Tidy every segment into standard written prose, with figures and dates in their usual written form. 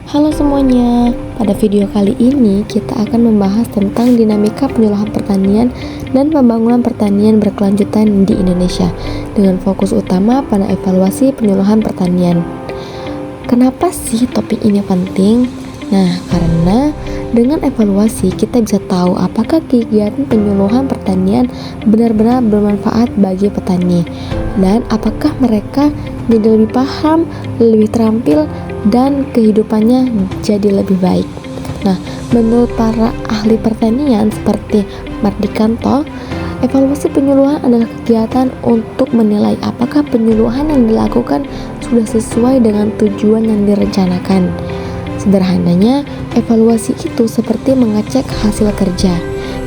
Halo semuanya, pada video kali ini kita akan membahas tentang dinamika penyuluhan pertanian dan pembangunan pertanian berkelanjutan di Indonesia dengan fokus utama pada evaluasi penyuluhan pertanian. Kenapa sih topik ini penting? Nah, karena dengan evaluasi kita bisa tahu apakah kegiatan penyuluhan pertanian benar-benar bermanfaat bagi petani dan apakah mereka jadi lebih paham, lebih terampil, dan kehidupannya jadi lebih baik. Nah, menurut para ahli pertanian seperti Mardikanto, evaluasi penyuluhan adalah kegiatan untuk menilai apakah penyuluhan yang dilakukan sudah sesuai dengan tujuan yang direncanakan. Sederhananya, evaluasi itu seperti mengecek hasil kerja.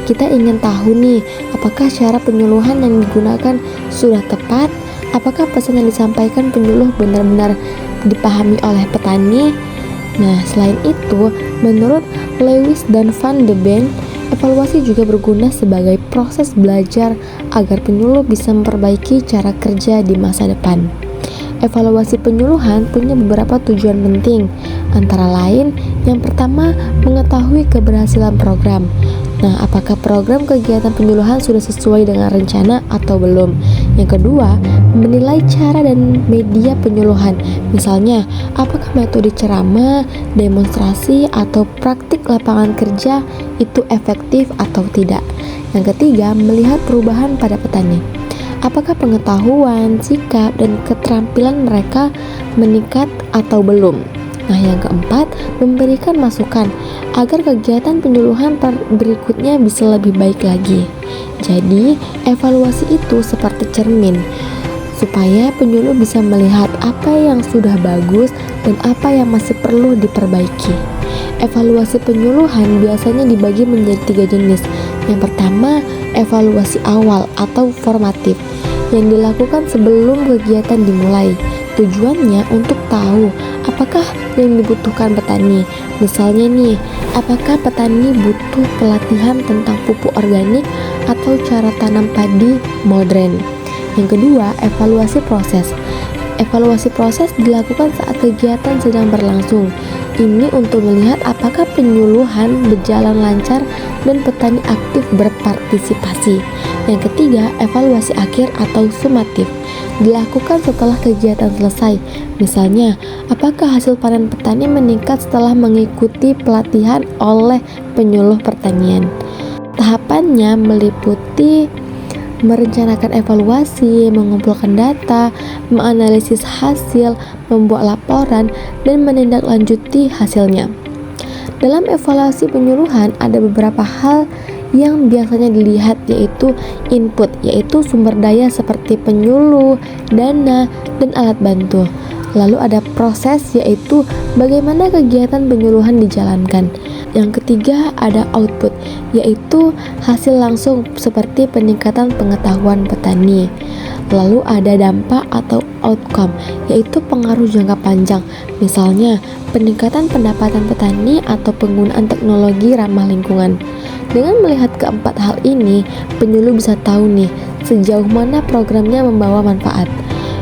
Kita ingin tahu nih, apakah cara penyuluhan yang digunakan sudah tepat, apakah pesan yang disampaikan penyuluh benar-benar dipahami oleh petani. Nah, selain itu, menurut Lewis dan Van de Bent, evaluasi juga berguna sebagai proses belajar agar penyuluh bisa memperbaiki cara kerja di masa depan. Evaluasi penyuluhan punya beberapa tujuan penting, antara lain yang pertama, mengetahui keberhasilan program. Nah, apakah program kegiatan penyuluhan sudah sesuai dengan rencana atau belum? Yang kedua, menilai cara dan media penyuluhan. Misalnya, apakah metode ceramah, demonstrasi, atau praktik lapangan kerja itu efektif atau tidak? Yang ketiga, melihat perubahan pada petani. Apakah pengetahuan, sikap, dan keterampilan mereka meningkat atau belum? Nah, yang keempat, memberikan masukan agar kegiatan penyuluhan berikutnya bisa lebih baik lagi. Jadi, evaluasi itu seperti cermin, supaya penyuluh bisa melihat apa yang sudah bagus dan apa yang masih perlu diperbaiki. Evaluasi penyuluhan biasanya dibagi menjadi 3 jenis. Yang pertama, evaluasi awal atau formatif yang dilakukan sebelum kegiatan dimulai. Tujuannya untuk tahu apakah yang dibutuhkan petani. Misalnya nih, apakah petani butuh pelatihan tentang pupuk organik atau cara tanam padi modern. Yang kedua, evaluasi proses. Evaluasi proses dilakukan saat kegiatan sedang berlangsung. Ini untuk melihat apakah penyuluhan berjalan lancar dan petani aktif berpartisipasi. Yang ketiga, evaluasi akhir atau sumatif dilakukan setelah kegiatan selesai. Misalnya, apakah hasil panen petani meningkat setelah mengikuti pelatihan oleh penyuluh pertanian. Tahapannya meliputi merencanakan evaluasi, mengumpulkan data, menganalisis hasil, membuat laporan, dan menindaklanjuti hasilnya. Dalam evaluasi penyuluhan ada beberapa hal yang biasanya dilihat, yaitu input, yaitu sumber daya seperti penyuluh, dana, dan alat bantu. Lalu ada proses, yaitu bagaimana kegiatan penyuluhan dijalankan. Yang ketiga ada output, yaitu hasil langsung seperti peningkatan pengetahuan petani. Lalu ada dampak atau outcome, yaitu pengaruh jangka panjang. Misalnya, peningkatan pendapatan petani atau penggunaan teknologi ramah lingkungan. Dengan melihat keempat hal ini, penyuluh bisa tahu nih sejauh mana programnya membawa manfaat.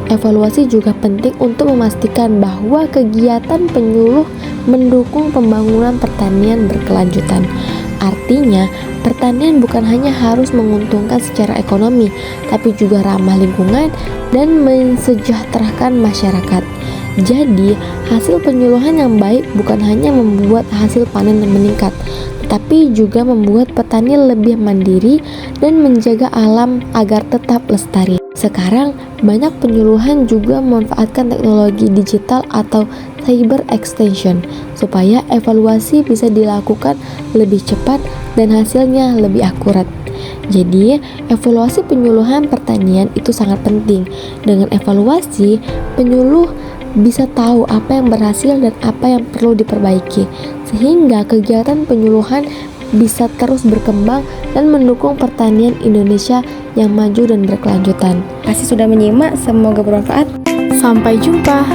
Evaluasi juga penting untuk memastikan bahwa kegiatan penyuluh mendukung pembangunan pertanian berkelanjutan. Artinya, pertanian bukan hanya harus menguntungkan secara ekonomi, tapi juga ramah lingkungan dan mensejahterakan masyarakat. Jadi, hasil penyuluhan yang baik bukan hanya membuat hasil panen meningkat, tapi juga membuat petani lebih mandiri dan menjaga alam agar tetap lestari. Sekarang, banyak penyuluhan juga memanfaatkan teknologi digital atau cyber extension supaya evaluasi bisa dilakukan lebih cepat dan hasilnya lebih akurat. Jadi, evaluasi penyuluhan pertanian itu sangat penting. Dengan evaluasi, penyuluh bisa tahu apa yang berhasil dan apa yang perlu diperbaiki, sehingga kegiatan penyuluhan bisa terus berkembang dan mendukung pertanian Indonesia yang maju dan berkelanjutan. Terima kasih sudah menyimak, semoga bermanfaat. Sampai jumpa.